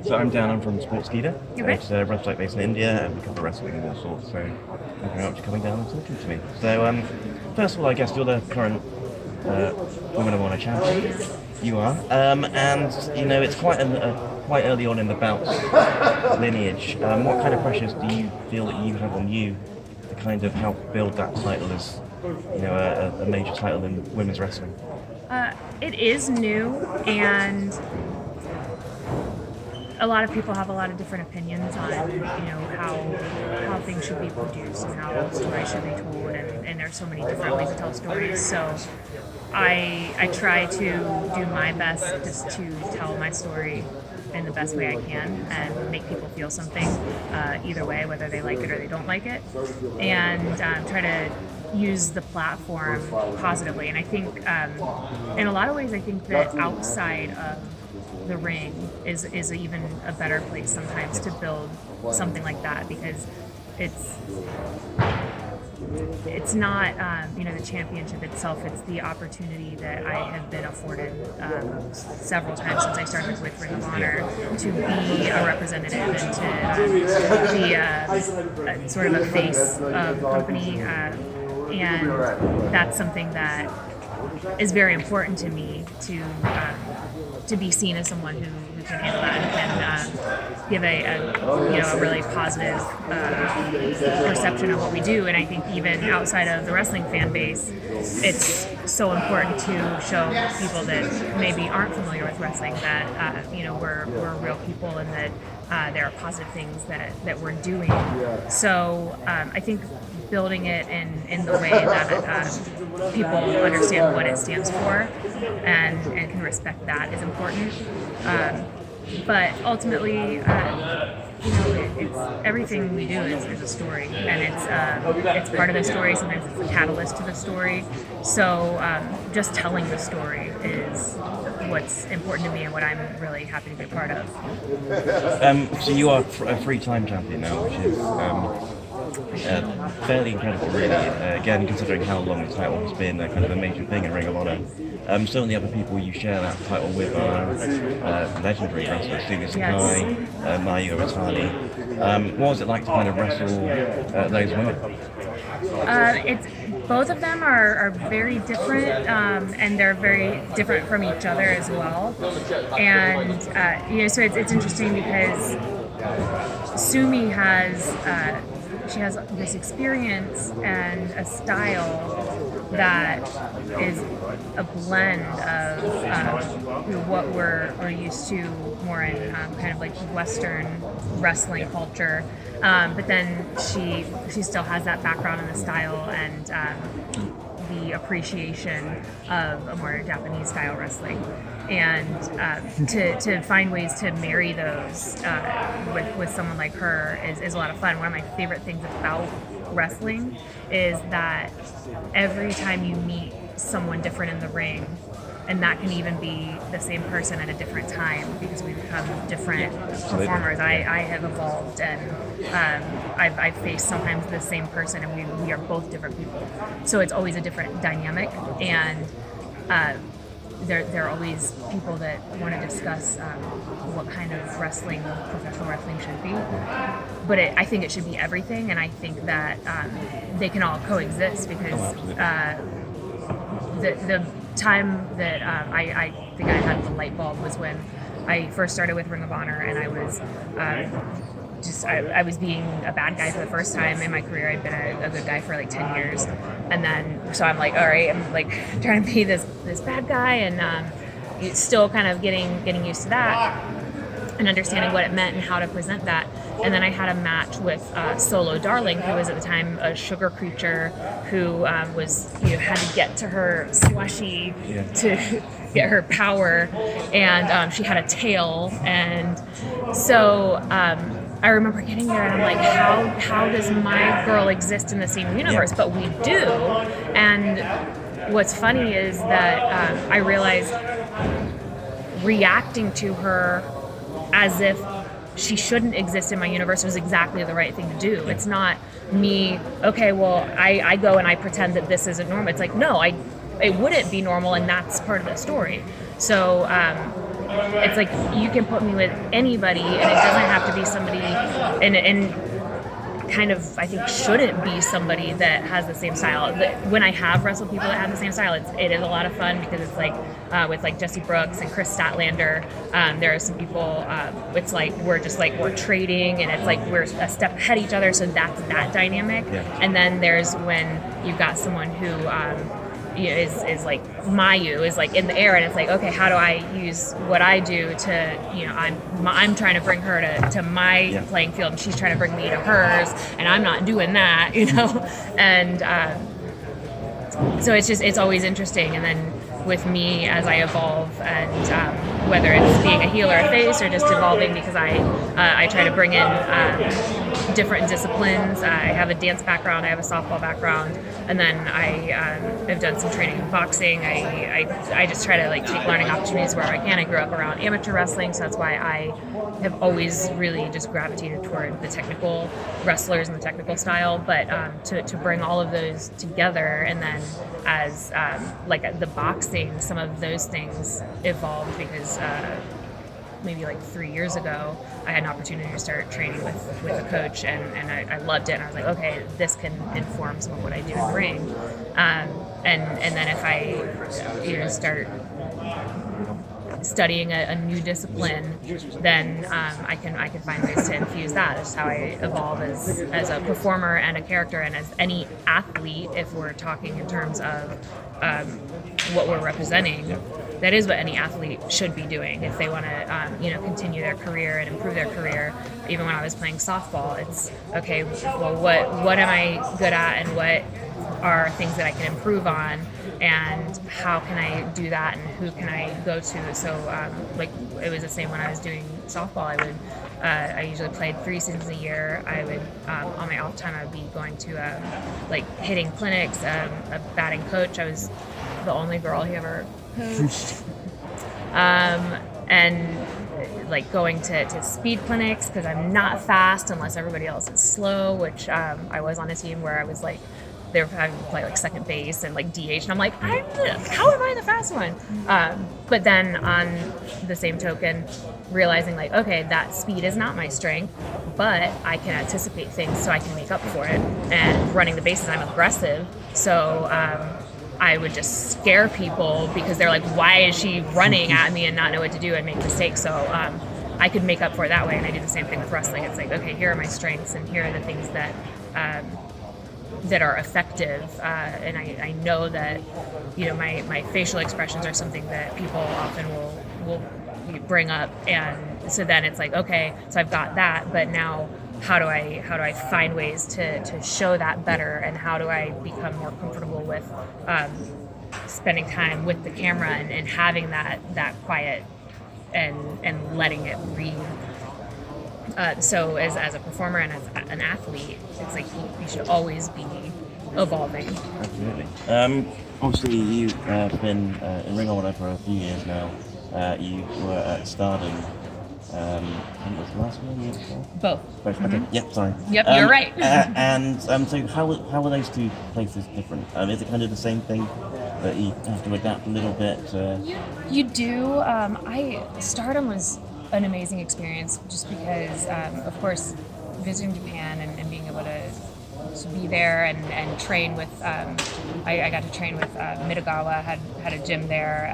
So I'm Dan, I'm from Sportskeeda. Okay. It's a website based in India and we cover wrestling and all sorts, so thank you very much for coming down and talking to me. So first of all, I guess you're the current Women of Honor champion. You are. And, you know, it's quite quite early on in the bout's lineage. What kind of pressures do you feel that you have on you to kind of help build that title as, you know, a major title in women's wrestling? It is new, and a lot of people have a lot of different opinions on, you know, how things should be produced and how stories should be told, and there's so many different ways to tell stories. So I try to do my best just to tell my story in the best way I can and make people feel something either way, whether they like it or they don't like it, and try to use the platform positively. And I think in a lot of ways, I think that outside of the ring is even a better place sometimes to build something like that, because it's not you know, the championship itself. It's the opportunity that I have been afforded several times since I started with Ring of Honor to be a representative and to be a sort of a face of the company, and that's something that is very important to me, to be seen as someone who can handle that and can give a you know, a really positive perception of what we do. And I think even outside of the wrestling fan base, it's so important to show people that maybe aren't familiar with wrestling that you know, we're real people, and that there are positive things that we're doing. So I think building it in the way that people understand what it stands for and can respect that is important. But ultimately, you know, it's everything we do is a story, and it's part of the story. Sometimes it's the catalyst to the story. So just telling the story is what's important to me and what I'm really happy to be a part of. So you are a three-time champion now, which is fairly incredible, really. Again, considering how long the title has been kind of a major thing in Ring of Honor. Some of the other people you share that title with are legendary wrestlers, Sumie, Sakai, Mayu, Iwatani. What was it like to kind of wrestle those women? It's both of them are very different, and they're very different from each other as well. And you know, so it's interesting because Sumie has she has this experience and a style that is a blend of what we're used to more in kind of like Western wrestling culture, but then she still has that background in the style and the appreciation of a more Japanese style wrestling, and to find ways to marry those with someone like her is a lot of fun. One of my favorite things about wrestling is that every time you meet someone different in the ring, and that can even be the same person at a different time, because we become different performers. I have evolved, and I've faced sometimes the same person, and we are both different people. So it's always a different dynamic, and there are always people that want to discuss what kind of wrestling, professional wrestling should be. But I think it should be everything, and I think that they can all coexist, because the time that I think I had the light bulb was when I first started with Ring of Honor, and I was I was being a bad guy for the first time in my career. I'd been a good guy for like 10 years, and then so I'm like, all right, I'm like trying to be this bad guy, and still kind of getting used to that and understanding what it meant and how to present that. And then I had a match with Solo Darling, who was at the time a sugar creature who was, you know, had to get to her slushy to get her power, and she had a tail, and so I remember getting there and I'm like, how does my girl exist in the same universe? But we do. And what's funny is that I realized reacting to her as if she shouldn't exist in my universe was exactly the right thing to do. It's not me, okay, well, I go and I pretend that this isn't normal. It's like, no, it wouldn't be normal, and that's part of the story. So it's like you can put me with anybody, and it doesn't have to be somebody, and kind of, I think, shouldn't be somebody that has the same style. When I have wrestled people that have the same style, it is a lot of fun, because it's like with like Jesse Brooks and Chris Statlander, there are some people, it's like we're trading, and it's like we're a step ahead of each other, so that's that dynamic. And then there's when you've got someone who is like Mayu is like in the air, and it's like, okay, how do I use what I do to, I'm trying to bring her to my playing field, and she's trying to bring me to hers, and I'm not doing that, and so it's always interesting. And then with me, as I evolve, and whether it's being a heel or a face, or just evolving, because I try to bring in different disciplines. I have a dance background, I have a softball background, and then I have done some training in boxing. I just try to like take learning opportunities wherever I can. I grew up around amateur wrestling, so that's why I have always really just gravitated toward the technical wrestlers and the technical style. But to bring all of those together, and then as like the boxing, some of those things evolved because maybe like 3 years ago, I had an opportunity to start training with a coach, and I loved it. And I was like, okay, this can inform some of what I do in the ring. And then if I start studying a new discipline, then I can find ways to infuse that. That's how I evolve as a performer and a character, and as any athlete, if we're talking in terms of what we're representing. That is what any athlete should be doing if they want to, continue their career and improve their career. Even when I was playing softball, it's okay. Well, what am I good at, and what are things that I can improve on, and how can I do that, and who can I go to? So, like it was the same when I was doing softball. I usually played 3 seasons a year. I would on my off time, I would be going to like hitting clinics. A batting coach. I was the only girl he ever coached, and like going to speed clinics, because I'm not fast unless everybody else is slow, which I was on a team where I was like, they were having to play like second base and like DH, and I'm like, how am I the fast one? But then on the same token, realizing like, okay, that speed is not my strength, but I can anticipate things, so I can make up for it. And running the bases, I'm aggressive, so I would just scare people, because they're like, why is she running at me, and not know what to do and make mistakes? So I could make up for it that way. And I do the same thing with wrestling. It's like, okay, here are my strengths, and here are the things that that are effective, and I know that my facial expressions are something that people often will bring up, and so then it's like, okay, so I've got that, but now how do I find ways to show that better, and how do I become more comfortable with spending time with the camera, and having that quiet and letting it breathe. So as a performer and as an athlete, it's like you should always be evolving. Absolutely. Obviously, you've been in Ring of Honor for a few years now. You were at Stardom. I think it was the last one, year before? Both. Okay. Mm-hmm. Yep. Sorry. Yep. You're right. And so, how are those two places different? Is it kind of the same thing, but you have to adapt a little bit? You do. Stardom was an amazing experience, just because, of course, visiting Japan and being able to be there and train with. I got to train with Midagawa. Had a gym there,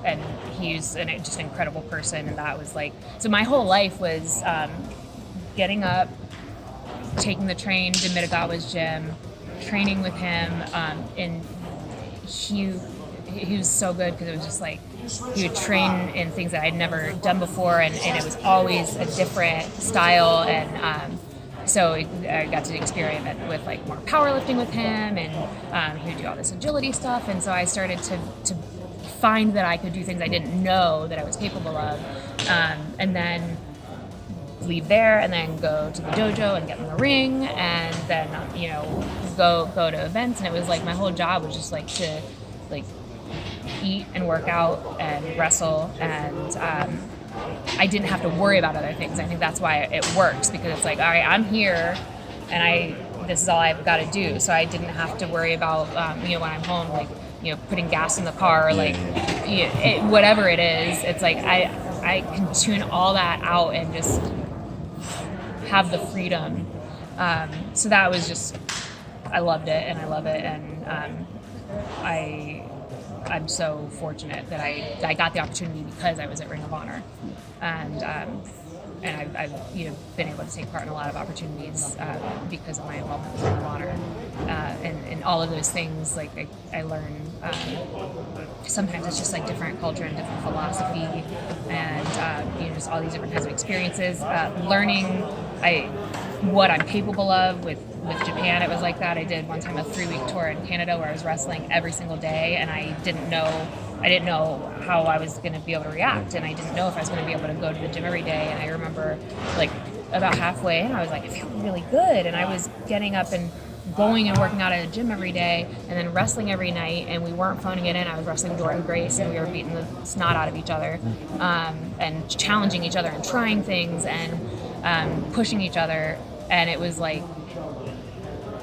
and he's just an incredible person. And that was like, so my whole life was getting up, taking the train to Midagawa's gym, training with him, and he was so good, because it was just like he would train in things that I'd never done before, and it was always a different style, and so I got to experiment with like more powerlifting with him, and he would do all this agility stuff, and so I started to find that I could do things I didn't know that I was capable of, and then leave there, and then go to the dojo and get in the ring, and then go to events, and it was like my whole job was just like to like eat and work out and wrestle, and I didn't have to worry about other things. I think that's why it works, because it's like, all right, I'm here, and this is all I've got to do. So I didn't have to worry about when I'm home, like putting gas in the car, or like whatever it is. It's like I can tune all that out and just have the freedom. So that was just, I loved it and I love it, and I'm so fortunate that I got the opportunity because I was at Ring of Honor, and I've been able to take part in a lot of opportunities because of my involvement with Ring of Honor, and all of those things. Like I learn. Sometimes it's just like different culture and different philosophy, and just all these different kinds of experiences. Learning what I'm capable of with Japan. It was like that. I did one time a 3-week tour in Canada where I was wrestling every single day, and I didn't know how I was going to be able to react, and I didn't know if I was going to be able to go to the gym every day. And I remember, like, about halfway in, I was like, I feel really good, and I was getting up and going and working out at a gym every day, and then wrestling every night, and we weren't phoning it in. I was wrestling Jordan Grace, and we were beating the snot out of each other, and challenging each other and trying things and pushing each other. And it was like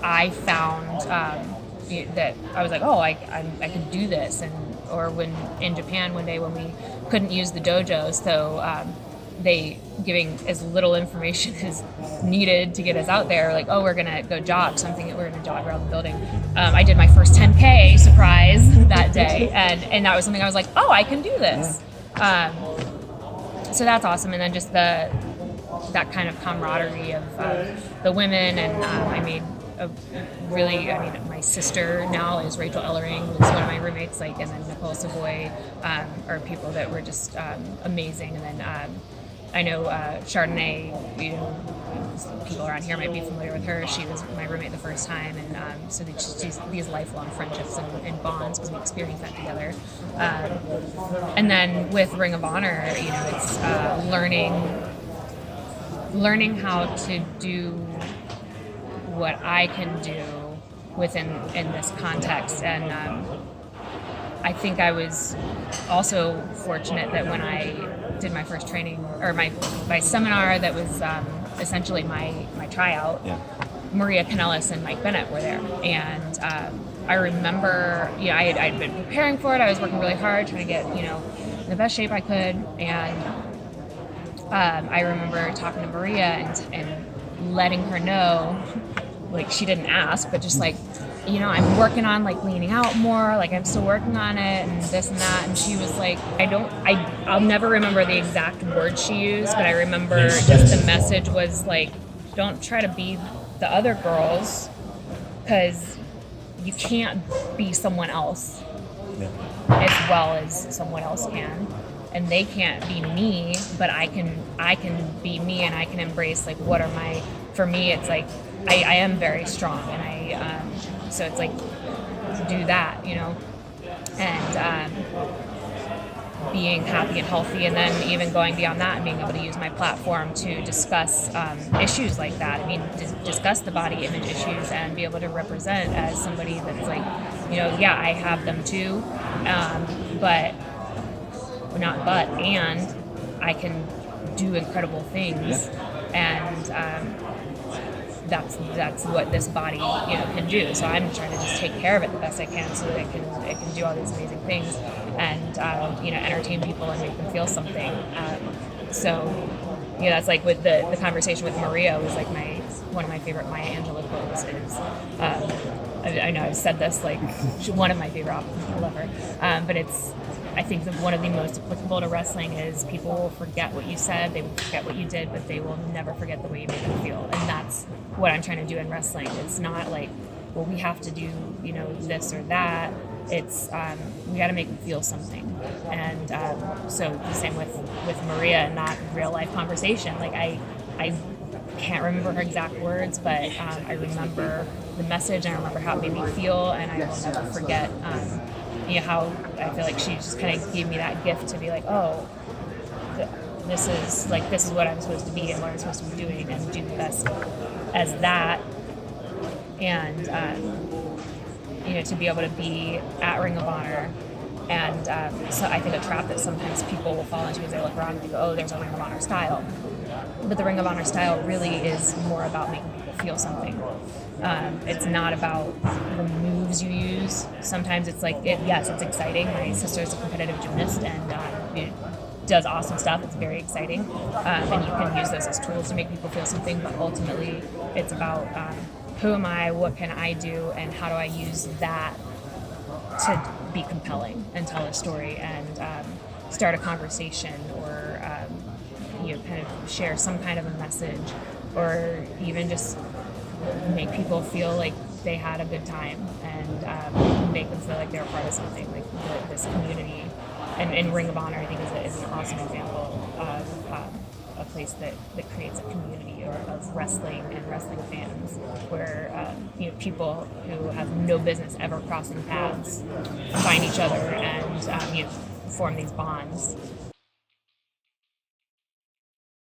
I found that I was like, oh, I could do this. Or when in Japan one day when we couldn't use the dojos, so they giving as little information as needed to get us out there, like, oh, we're gonna go jog, we're gonna jog around the building. I did my first 10K surprise that day, and that was something I was like, oh, I can do this. So that's awesome. And then just that kind of camaraderie of the women, and I made my sister now is Rachel Ellering, who's one of my roommates, and then Nicole Savoy are people that were just amazing. And then I know Chardonnay, people around here might be familiar with her. She was my roommate the first time, and so these lifelong friendships and bonds because we experienced that together. And then with Ring of Honor, it's learning how to do what I can do in this context. And I think I was also fortunate that when I did my first training, or my seminar that was essentially my tryout, Maria Kanellis and Mike Bennett were there. And I remember, I'd been preparing for it. I was working really hard, trying to get, in the best shape I could. And I remember talking to Maria and letting her know, like, she didn't ask, but just like, I'm working on leaning out more, I'm still working on it and this and that. And she was like, I'll never remember the exact words she used, but I remember just the message was like, don't try to be the other girls, because you can't be someone else as well as someone else can. And they can't be me, but I can be me, and I can embrace what are my. For me, it's like I am very strong, and so it's like do that, and being happy and healthy, and then even going beyond that and being able to use my platform to discuss issues like that. I mean, discuss the body image issues and be able to represent as somebody that's I have them too, and I can do incredible things, and that's what this body can do. So I'm trying to just take care of it the best I can, so that it can do all these amazing things, and entertain people and make them feel something. So that's with the conversation with Maria was one of my favorite Maya Angelou quotes is. I know I've said this, one of my favorite people ever, but I think that one of the most applicable to wrestling is people will forget what you said, they will forget what you did, but they will never forget the way you made them feel. And that's what I'm trying to do in wrestling. It's not we have to do, this or that. It's, we got to make them feel something. And so the same with Maria, not real life conversation. I can't remember her exact words, but I remember the message, and I remember how it made me feel, and I will never forget how I feel like she just kind of gave me that gift to be like, oh, this is what I'm supposed to be and what I'm supposed to be doing, and do the best as that, and to be able to be at Ring of Honor. And so I think a trap that sometimes people will fall into is they look around and they go, oh, there's a Ring of Honor style. But the Ring of Honor style really is more about making people feel something. It's not about the moves you use. Sometimes it's yes, it's exciting. My sister's a competitive gymnast, and does awesome stuff. It's very exciting, and you can use those as tools to make people feel something. But ultimately, it's about who am I, what can I do, and how do I use that to be compelling and tell a story and start a conversation, or kind of share some kind of a message, or even just make people feel like they had a good time, and make them feel like they're part of something, like this community. And Ring of Honor, I think, is an awesome example of a place that creates a community of wrestling and wrestling fans, where people who have no business ever crossing paths find each other and form these bonds.